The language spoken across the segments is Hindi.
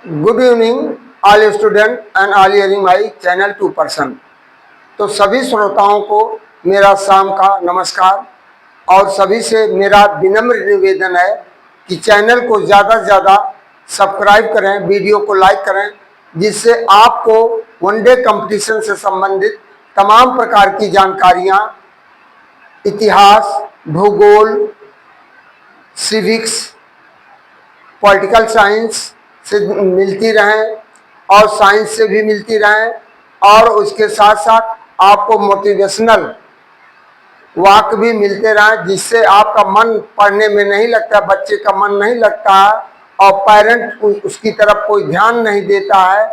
Good evening all student and all hearing my channel 2%। तो सभी श्रोताओं को मेरा शाम का नमस्कार और सभी से मेरा विनम्र निवेदन है कि चैनल को ज़्यादा से ज़्यादा सब्सक्राइब करें, वीडियो को लाइक करें, जिससे आपको वनडे कंपटीशन से संबंधित तमाम प्रकार की जानकारियाँ, इतिहास, भूगोल, सिविक्स, पॉलिटिकल साइंस से मिलती रहें और साइंस से भी मिलती रहें, और उसके साथ साथ आपको मोटिवेशनल वाक भी मिलते रहें, जिससे आपका मन पढ़ने में नहीं लगता, बच्चे का मन नहीं लगता है और पेरेंट उसकी तरफ कोई ध्यान नहीं देता है,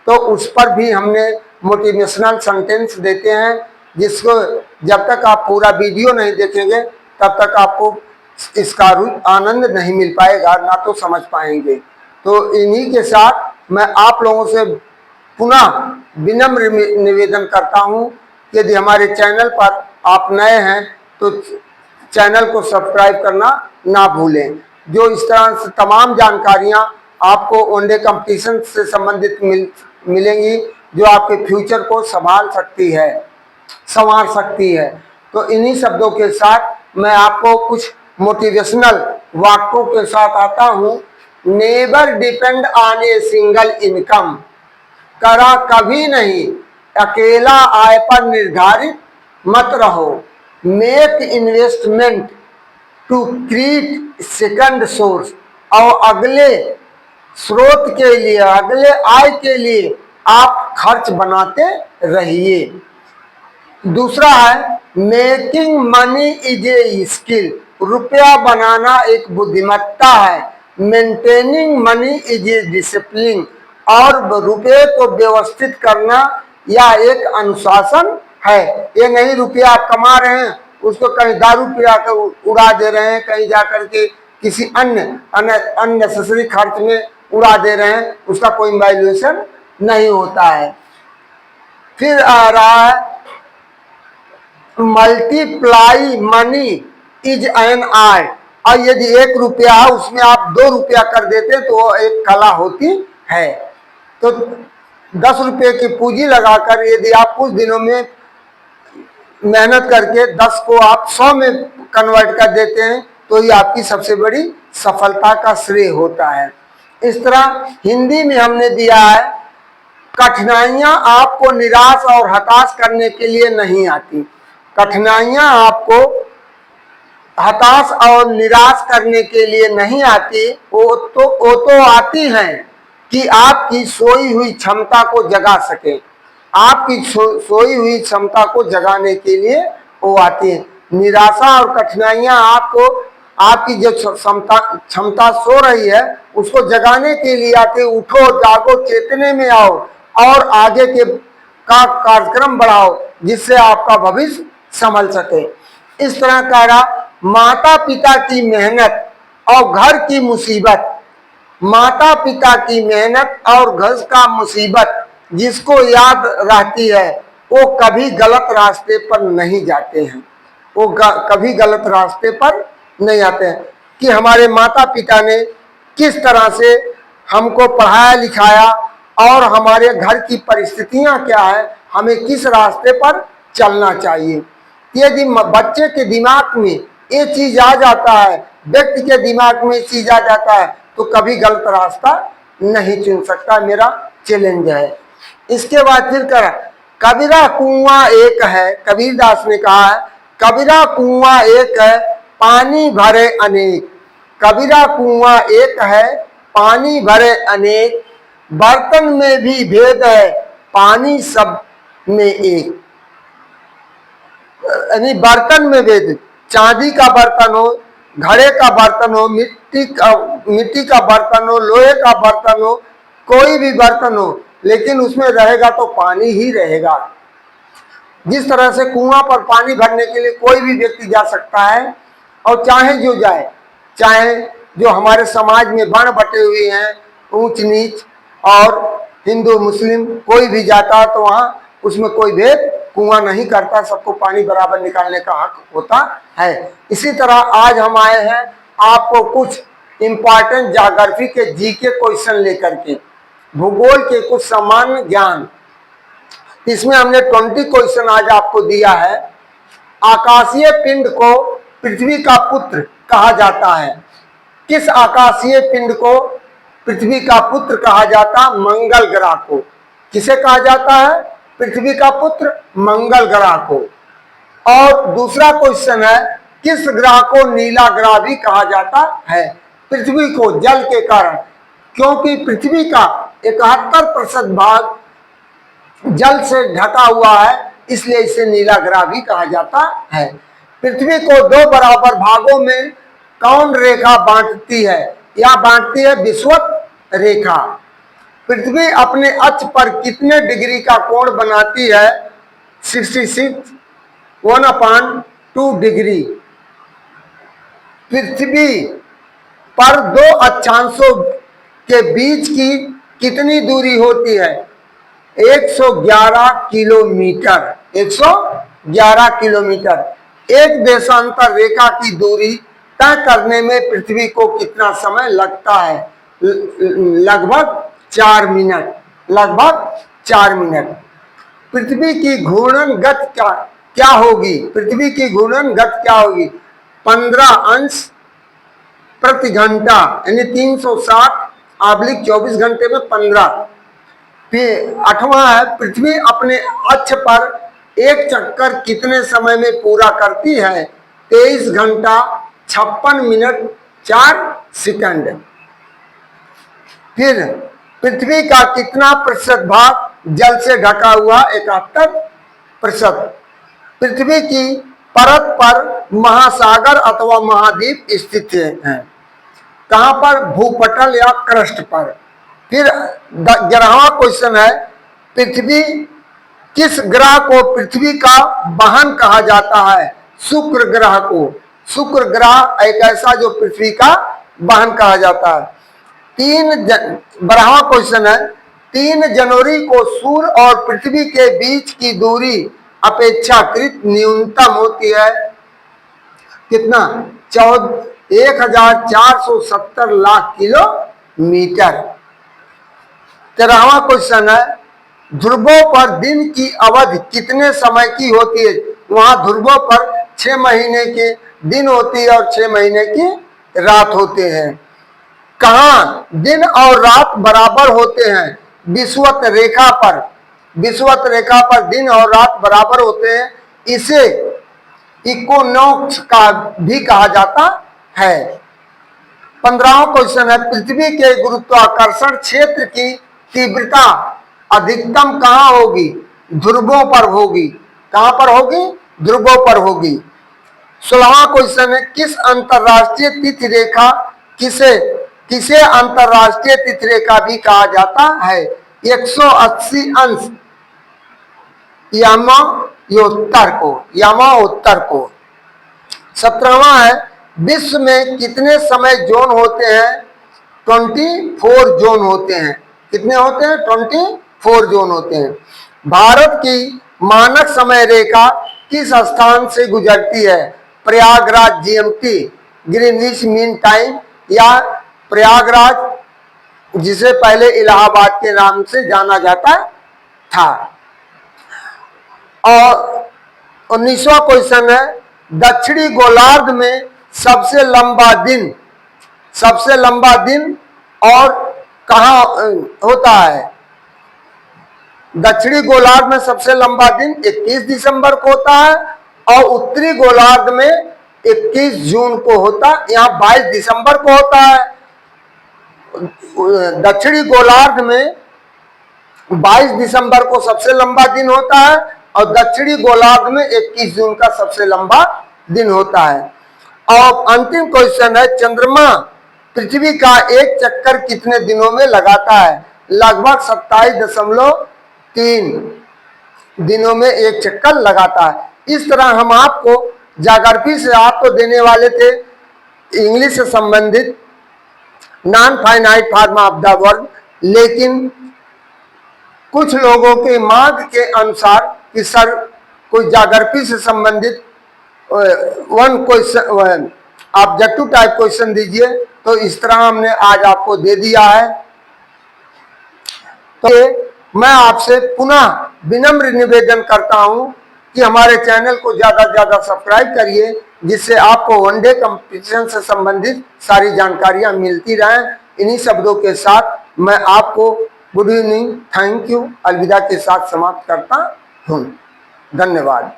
तो उस पर भी हमने मोटिवेशनल सेंटेंस देते हैं, जिसको जब तक आप पूरा वीडियो नहीं देखेंगे तब तक आपको इसका आनंद नहीं मिल पाएगा, ना तो समझ पाएंगे। तो इन्हीं के साथ मैं आप लोगों से पुनः विनम्र निवेदन करता हूं, यदि हमारे चैनल पर आप नए हैं तो चैनल को सब्सक्राइब करना ना भूलें। जो इस तरह से तमाम जानकारियां आपको वनडे कंपटीशन से संबंधित मिलेंगी, जो आपके फ्यूचर को संभाल सकती है, संवार सकती है। तो इन्हीं शब्दों के साथ मैं आपको कुछ मोटिवेशनल वाक्यों के साथ आता हूं। Never depend on a single income, करा कभी नहीं अकेला आय पर निर्धारित मत रहो। Make investment to create second source, और अगले स्रोत के लिए, अगले आय के लिए आप खर्च बनाते रहिए। दूसरा है making money is a skill, रुपया बनाना एक बुद्धिमत्ता है। Maintaining money is a discipline, और रुपये को व्यवस्थित करना या एक अनुशासन है। ये नहीं रुपया आप कमा रहे हैं उसको कहीं दारू पिला कर उड़ा दे रहे हैं, कहीं जाकर के किसी अन्य अननेसेसरी खर्च में उड़ा दे रहे हैं, उसका कोई वैल्यूएशन नहीं होता है। फिर आ रहा है multiply money is an art, और यदि 1 रुपया है उसमें आप 2 रुपया कर देते तो वो एक कला होती है। तो 10 रुपये की पूंजी लगाकर यदि आप कुछ दिनों में मेहनत करके 10 को आप 100 में कन्वर्ट कर देते हैं तो ये आपकी सबसे बड़ी सफलता का श्रेय होता है। इस तरह हिंदी में हमने दिया है, कठिनाइयां आपको निराश और हताश करने के लिए नहीं आती। कठिनाइयां आपको हताश और निराश करने के लिए नहीं आती, वो तो आती हैं कि आपकी सोई हुई क्षमता को जगा सके। आपकी सोई हुई क्षमता को जगाने के लिए वो आती है। निराशा और कठिनाइयां आपको, आपकी जो क्षमता सो रही है उसको जगाने के लिए आते। उठो, जागो, चेतने में आओ और आगे के का कार्यक्रम बढ़ाओ, जिससे आपका भविष्य संभल सके। इस तरह कह रहा, माता पिता की मेहनत और घर की मुसीबत, माता पिता की मेहनत और घर का मुसीबत जिसको याद रहती है वो कभी गलत रास्ते पर नहीं जाते हैं। वो कभी गलत रास्ते पर नहीं आते हैं कि हमारे माता पिता ने किस तरह से हमको पढ़ाया लिखाया और हमारे घर की परिस्थितियां क्या है, हमें किस रास्ते पर चलना चाहिए। यदि बच्चे के दिमाग में ये चीज आ जाता है, व्यक्ति के दिमाग में चीज आ जाता है, तो कभी गलत रास्ता नहीं चुन सकता। मेरा चैलेंज है। इसके बाद फिर करा, कबीरा कुआं एक है, कबीरदास ने कहा है, कबीरा कुआं एक है पानी भरे अनेक। कबीरा कुआं एक है पानी भरे अनेक, बर्तन में भी भेद है पानी सब में एक। यानी बर्तन में भेद, चांदी का बर्तन हो, घड़े का बर्तन हो, मिट्टी का बर्तन हो, लोहे का बर्तन हो, कोई भी बर्तन हो, लेकिन उसमें रहेगा तो पानी ही रहेगा। जिस तरह से कुआं पर पानी भरने के लिए कोई भी व्यक्ति जा सकता है, और चाहे जो जाए, चाहे जो हमारे समाज में वर्ण बटे हुए हैं, ऊंच नीच और हिंदू मुस्लिम, कोई भी जाता है तो वहां उसमें कोई भेद कुआं नहीं करता, सबको पानी बराबर निकालने का हक होता है। इसी तरह आज हम आए हैं आपको कुछ इंपॉर्टेंट ज्योग्राफी के जीके क्वेश्चन लेकर के। भूगोल के कुछ सामान्य ज्ञान। इसमें हमने 20 क्वेश्चन आज आपको दिया है। आकाशीय पिंड को पृथ्वी का पुत्र कहा जाता है। किस आकाशीय पिंड को पृथ्वी का पुत्र कहा जाता? मंगल ग्रह को। किसे कहा जाता है? पृथ्वी का पुत्र मंगल ग्रह को। और दूसरा क्वेश्चन है, किस ग्रह को नीला ग्रह भी कहा जाता है? पृथ्वी को, जल के कारण, क्योंकि पृथ्वी का 71% भाग जल से ढका हुआ है, इसलिए इसे नीला ग्रह भी कहा जाता है। पृथ्वी को दो बराबर भागों में कौन रेखा बांटती है? या बांटती है विषुवत रेखा। पृथ्वी अपने अक्ष पर कितने डिग्री का कोण बनाती है? 66 1/2 डिग्री। पृथ्वी पर दो अक्षांशों के बीच की कितनी दूरी होती है? 111 किलोमीटर। 111 किलोमीटर। एक देशांतर रेखा की दूरी तय करने में पृथ्वी को कितना समय लगता है? लगभग 4 मिनट। लगभग 4 मिनट। पृथ्वी की घूर्णन गति क्या होगी? पृथ्वी की घूर्णन गति क्या होगी? 15 अंश प्रति घंटा, यानी 360/24 घंटे में 15। फिर 8वां है, पृथ्वी अपने अक्ष पर एक चक्कर कितने समय में पूरा करती है? 23 घंटा 56 मिनट 4 सेकंड। फिर पृथ्वी का कितना प्रतिशत भाग जल से ढका हुआ? 71%। पृथ्वी की परत पर महासागर अथवा महाद्वीप स्थित है। कहां पर? भूपटल या क्रस्ट पर। फिर 11वां क्वेश्चन है, पृथ्वी किस ग्रह को पृथ्वी का वाहन कहा जाता है? शुक्र ग्रह को। शुक्र ग्रह एक ऐसा जो पृथ्वी का वाहन कहा जाता है। 12वां क्वेश्चन है, 3 जनवरी को सूर्य और पृथ्वी के बीच की दूरी अपेक्षाकृत न्यूनतम होती है। कितना? 1470 लाख किलोमीटर। 13वां क्वेश्चन है, ध्रुवों पर दिन की अवधि कितने समय की होती है? वहां ध्रुवों पर 6 महीने के दिन होती है और 6 महीने की रात होते हैं। कहाँ दिन और रात बराबर होते हैं? विषुवत रेखा पर। विषुवत रेखा पर दिन और रात बराबर होते हैं। इसे इक्विनॉक्स का भी कहा जाता है। 15वां क्वेश्चन है, पृथ्वी के गुरुत्वाकर्षण क्षेत्र की तीव्रता अधिकतम कहाँ होगी? ध्रुवों पर होगी। कहां पर होगी? ध्रुवों पर होगी। 16वां क्वेश्चन है, किस अंतरराष्ट्रीय तिथि रेखा किसे अंतरराष्ट्रीय तिथि रेखा भी कहा जाता है? 180 अंश यमोत्तर को। 17वां है, विश्व में कितने समय जोन होते हैं? 24 जोन होते हैं। कितने होते हैं? 24 जोन होते हैं। भारत की मानक समय रेखा किस स्थान से गुजरती है? Prayagraj GMT, Greenwich mean time, या प्रयागराज जिसे पहले इलाहाबाद के नाम से जाना जाता था। और 19वां क्वेश्चन है, दक्षिणी गोलार्ध में सबसे लंबा दिन और कहाँ होता है? दक्षिणी गोलार्ध में सबसे लंबा दिन 21 दिसंबर को होता है और उत्तरी गोलार्ध में 21 जून को होता है। यहाँ 22 दिसंबर को होता है। दक्षिणी गोलार्ध में 22 दिसंबर को सबसे लंबा दिन होता है और दक्षिणी गोलार्ध में 21 जून का सबसे लंबा दिन होता है। और अंतिम क्वेश्चन है, चंद्रमा पृथ्वी का एक चक्कर कितने दिनों में लगाता है? लगभग 27.3 दिनों में एक चक्कर लगाता है। इस तरह हम आपको ज्योग्राफी से आपको देने वाले थे इंग्लिश से संबंधित non finite form of the word, लेकिन कुछ लोगों के मांग के अनुसार कि सर कोई ज्योग्राफी से संबंधित one question objective type question दीजिए, तो इस तरह हमने आज आपको दे दिया है। तो मैं आपसे पुनः विनम्र निवेदन करता हूं कि हमारे चैनल को ज्यादा से ज्यादा सब्सक्राइब करिए, जिससे आपको वनडे कंपटीशन से संबंधित सारी जानकारियां मिलती रहें। इन्हीं शब्दों के साथ मैं आपको गुड इवनिंग, थैंक यू, अलविदा के साथ समाप्त करता हूं। धन्यवाद।